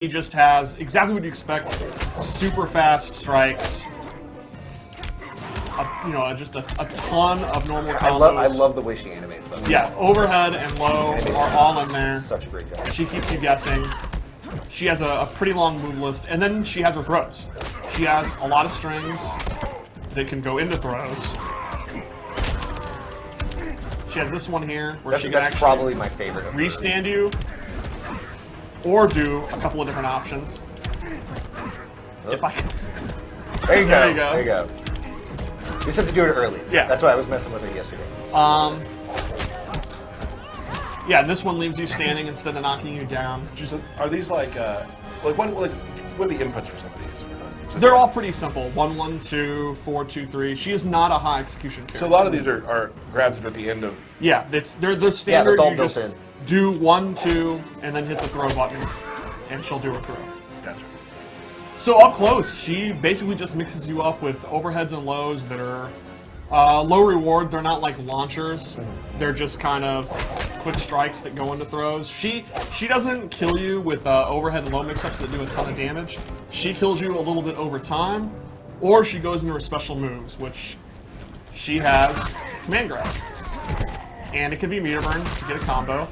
He just has exactly what you expect: super fast strikes. Just a ton of normal combos. I love the way she animates. By the way. Yeah, overhead and low are all in there. Such a great job. She keeps you guessing. She has a pretty long move list, and then she has her throws. She has a lot of strings that can go into throws. She has this one here where she can that's actually probably my favorite. restand you, or do a couple of different options. If I can. There you go. There you go. There you go. You just have to do it early. Yeah. That's why I was messing with her yesterday. Yeah, this one leaves you standing instead of knocking you down. So are these what are the inputs for some of these? They're all pretty simple. 1, 1, 2, 4, 2, 3. She is not a high execution character. So a lot of these are grabs that are at the end of. Yeah, they're the standard. Yeah, that's all you built just in. do 1, 2, and then hit the throw button, and she'll do a throw. Gotcha. So up close, she basically just mixes you up with overheads and lows that are low reward. They're not like launchers. They're just kind of quick strikes that go into throws. She doesn't kill you with overhead and low mix-ups that do a ton of damage. She kills you a little bit over time, or she goes into her special moves, which she has command grab. And it can be meter burn to get a combo.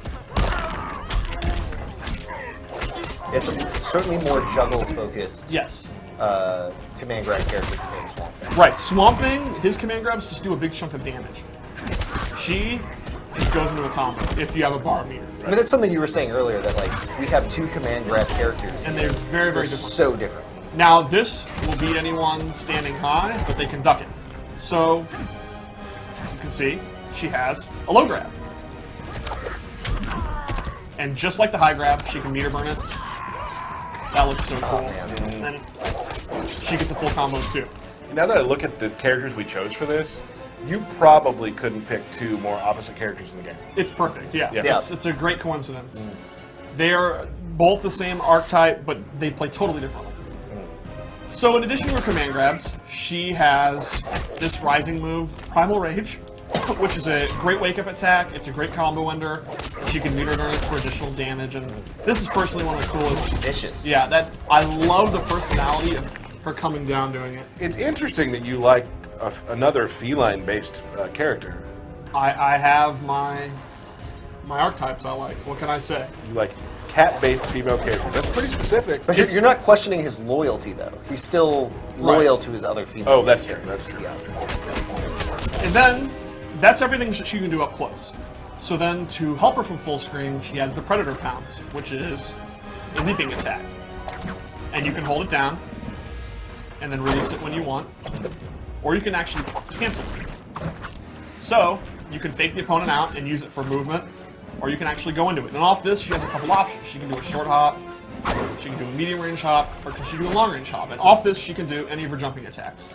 Yeah, so certainly more juggle-focused. Yes. Command grab character compared to Swamp Thing. Right, Swamp Thing, his command grabs just do a big chunk of damage. She just goes into a combo if you have a bar meter. I mean, that's something you were saying earlier, that like we have 2 command grab characters. And they're very, very different. So different. Now, this will beat anyone standing high, but they can duck it. So, you can see, she has a low grab. And just like the high grab, she can meter burn it. That looks so cool. And then she gets a full combo too. Now that I look at the characters we chose for this, you probably couldn't pick 2 more opposite characters in the game. It's perfect, yeah. Yeah. It's a great coincidence. They are both the same archetype, but they play totally differently. So in addition to her command grabs, she has this rising move, Primal Rage, which is a great wake-up attack. It's a great combo ender. She can meter burn it for additional damage, and this is personally one of the coolest. Vicious. Yeah, I love the personality of her coming down doing it. It's interesting that you like another feline-based character. I have my archetypes I like. What can I say? You like cat-based female characters. That's pretty specific. But you're not questioning his loyalty, though. He's still loyal to his other female. Oh, that's true. That's true. Yes. And then, that's everything she can do up close. So then, to help her from full screen, she has the Predator Pounce, which is a leaping attack. And you can hold it down, and then release it when you want. Or you can actually cancel it. So, you can fake the opponent out and use it for movement, or you can actually go into it. And off this, she has a couple options. She can do a short hop, she can do a medium range hop, or she can do a long range hop. And off this, she can do any of her jumping attacks,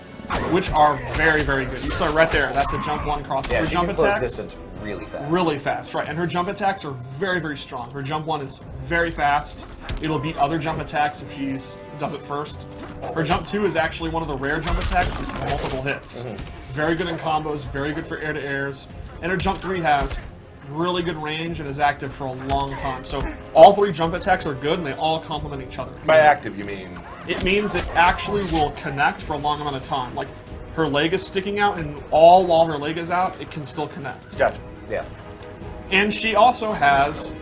which are very, very good. You saw right there, that's a jump 1 cross. Yeah, her she jump can close attacks, distance really fast. really fast, right. And her jump attacks are very, very strong. Her jump 1 is very fast. It'll beat other jump attacks if she does it first. Her jump 2 is actually one of the rare jump attacks with multiple hits. Very good in combos, very good for air-to-airs. And her jump 3 has really good range and is active for a long time. So all 3 jump attacks are good and they all complement each other. By active, you mean? It means it actually will connect for a long amount of time. Like, her leg is sticking out, and all while her leg is out, it can still connect. Gotcha. Yeah. And she also has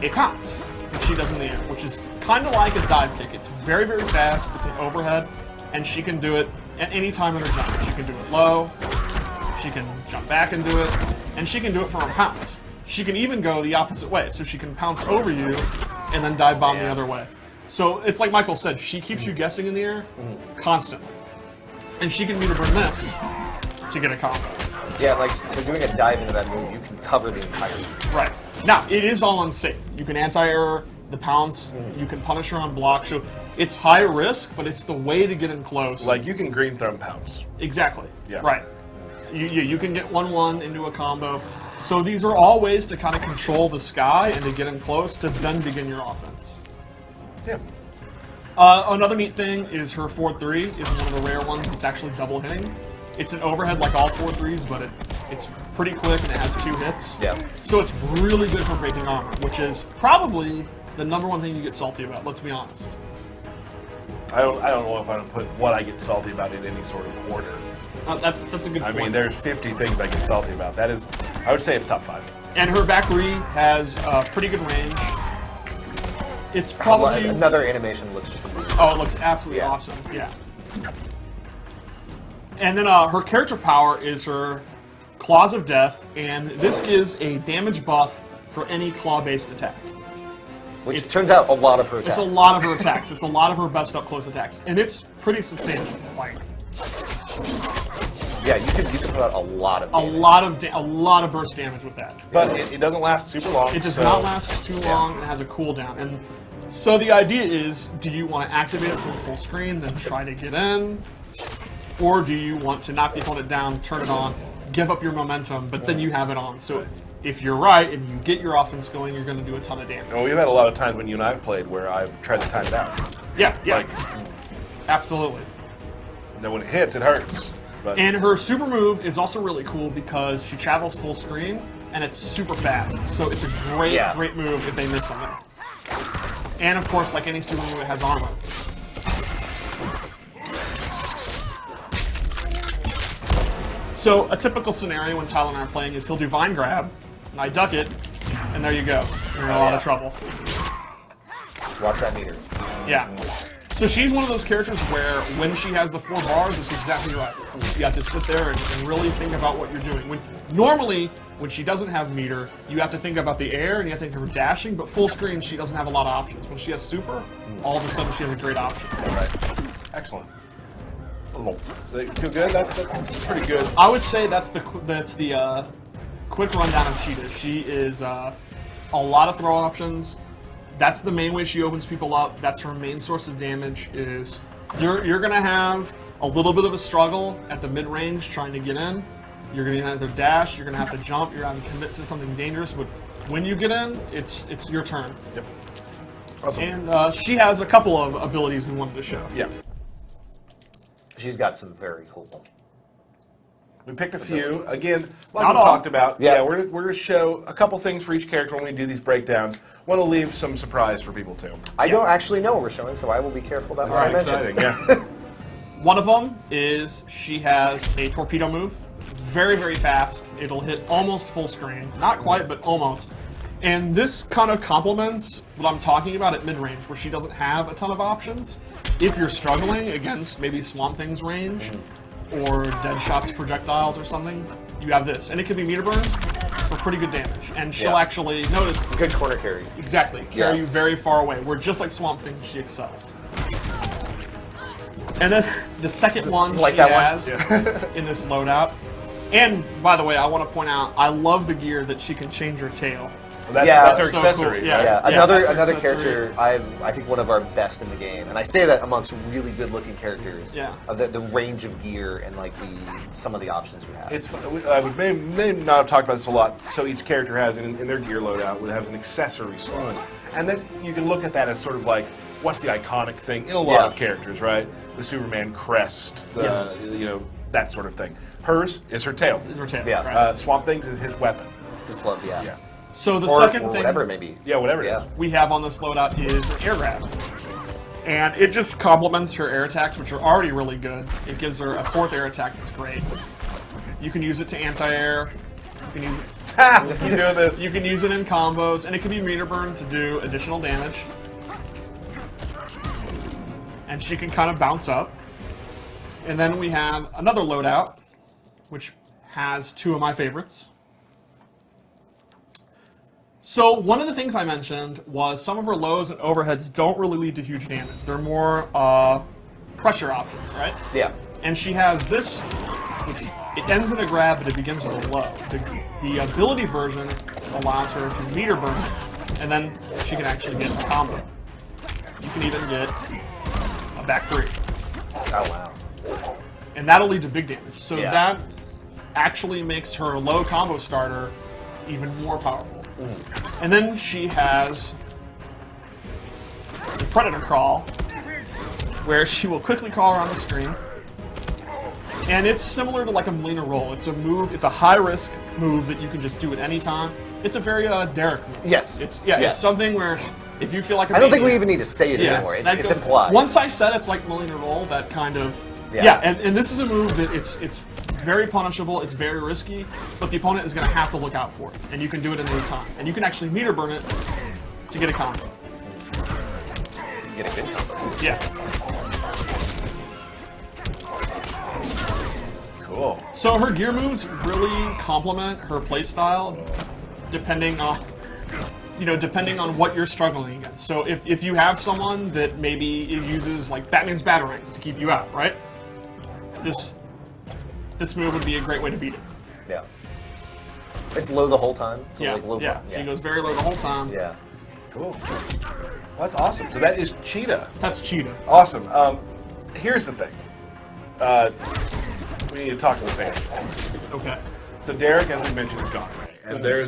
a pounce, which she does in the air, which is kind of like a dive kick. It's very, very fast. It's an overhead, and she can do it at any time in her jump. She can do it low, she can jump back and do it, and she can do it from her pounce. She can even go the opposite way, so she can pounce over you and then dive bomb the other way. So it's like Michael said, she keeps you guessing in the air constantly. And she can meter burn this to get a combo. Yeah, like, so doing a dive into that move, you can cover the entire screen. Right. Now, it is all unsafe. You can anti-air the pounce, you can punish her on block, so it's high risk, but it's the way to get in close. Like, you can green thumb pounce. Exactly. Yeah. Right. You can get 1-1 into a combo. So these are all ways to kind of control the sky and to get in close to then begin your offense. Yeah. Another neat thing is her 4-3 is one of the rare ones that's actually double hitting. It's an overhead like all 4-3s, but it's pretty quick and it has 2 hits. Yeah. So it's really good for breaking armor, which is probably the number one thing you get salty about. Let's be honest. I don't know if I don't put what I get salty about in any sort of order. That's a good I point. mean, there's 50 things I get salty about. That is, I would say it's top 5. And her back re has pretty good range. It's probably Another animation looks just amazing. Oh, it looks absolutely Yeah. awesome. Yeah. And then her character power is her Claws of Death, and this is a damage buff for any claw-based attack. Which It's- turns out a lot of her attacks. It's a lot of her attacks. It's a lot of her best up-close attacks, and it's pretty substantial. Like Yeah, you can put out a lot of a damage. lot of burst damage with that. But it doesn't last super long. It does so- not last too long. It has a cooldown, and so the idea is: do you want to activate it from full screen, then try to get in, or do you want to knock the opponent down, turn it on, give up your momentum, but then you have it on? So if you're right and you get your offense going, you're going to do a ton of damage. And we've had a lot of times when you and I have played where I've tried to time it out. Yeah, yeah, Like, absolutely. and then when it hits, it hurts. But And her super move is also really cool because she travels full screen and it's super fast. So it's a great, great move if they miss something. And of course, like any super move, it has armor. So a typical scenario when Tyler and I are playing is he'll do Vine Grab, and I duck it, and there you go. You're in a lot of trouble. Watch that meter. Yeah. So she's one of those characters where when she has the 4 bars, it's exactly right. You have to sit there and really think about what you're doing. Normally, when she doesn't have meter, you have to think about the air and you have to think of her dashing, but full screen, she doesn't have a lot of options. When she has super, all of a sudden she has a great option. right. Excellent. Does it feel good? That's pretty good. I would say that's the quick rundown of Cheetah. She is a lot of throw options. That's the main way she opens people up. That's her main source of damage. Is you're gonna have a little bit of a struggle at the mid range trying to get in. You're gonna have to dash. You're gonna have to jump. You're gonna have to commit to something dangerous. But when you get in, it's your turn. Yep. Awesome. And she has a couple of abilities we wanted to show. Yeah. She's got some very cool. We picked a few. Again, like Not we all. talked about. Yeah. Yeah, we're going to show a couple things for each character when we do these breakdowns. Want to leave some surprise for people too. I don't actually know what we're showing, so I will be careful about what I mention. Exciting, yeah. One of them is she has a torpedo move. Very, very fast. It'll hit almost full screen. Not quite, but almost. And this kind of complements what I'm talking about at mid-range, where she doesn't have a ton of options. If you're struggling against maybe Swamp Thing's range, or Deadshot's projectiles or something, you have this. And it can be meter burn for pretty good damage. And she'll actually, notice, Good corner carry. exactly, carry you very far away, where just like Swamp Thing, she excels. And then the second one it's like she that has in this loadout. And by the way, I want to point out, I love the gear that she can change her tail. That's her so accessory, cool. right? Yeah, Yeah, another that's her another accessory. character I think one of our best in the game, and I say that amongst really good looking characters. Yeah. Of the range of gear and like some of the options you have. It's I would may not have talked about this a lot. So each character has in their gear loadout would have an accessory slot, and then you can look at that as sort of like what's the iconic thing in a lot of characters, right? The Superman crest, Yes. that sort of thing. Hers is her tail. Is her tail, Yeah. right? Swamp Thing's is his weapon. His club, yeah. Yeah. So the Or, second or thing whatever it may be. Yeah, whatever it Yeah. is. we have on this loadout is an air grab. And it just complements her air attacks, which are already really good. It gives her a 4th air attack that's great. You can use it to anti-air. You can use it, Keep doing this. you can use it in combos, and it can be meter burn to do additional damage. And she can kind of bounce up. And then we have another loadout, which has 2 of my favorites. So one of the things I mentioned was some of her lows and overheads don't really lead to huge damage. They're more pressure options, right? Yeah. And she has this, which it ends in a grab, but it begins with a low. The ability version allows her to meter burn, and then she can actually get a combo. You can even get a back 3. Oh wow. And that'll lead to big damage. So Yeah. that actually makes her low combo starter even more powerful. And then she has the Predator Crawl, where she will quickly crawl around the screen. And it's similar to like a Melina roll. It's a move, it's a high risk move that you can just do at any time. It's a very Derek move. Yes. It's Yes. it's something where If you feel like a I don't think we maniac- even need to say it anymore. that It's goes- implied. Once I said it's like Melina Roll, that kind of Yeah. and this is a move that it's very punishable, it's very risky, but the opponent is going to have to look out for it, and you can do it at any time, and you can actually meter burn it to get a combo. Get a good combo. Yeah. Cool. So her gear moves really complement her playstyle, depending on what you're struggling against. So if you have someone that maybe uses like Batman's Batarangs to keep you out, right? This move would be a great way to beat it. Yeah. It's low the whole time. So Yeah, like low yeah. She goes very low the whole time. Yeah. Cool. Well, that's awesome. So that is Cheetah. That's Cheetah. Awesome. Here's the thing. We need to talk to the fans. Okay. So Derek, as we mentioned, is gone. And there's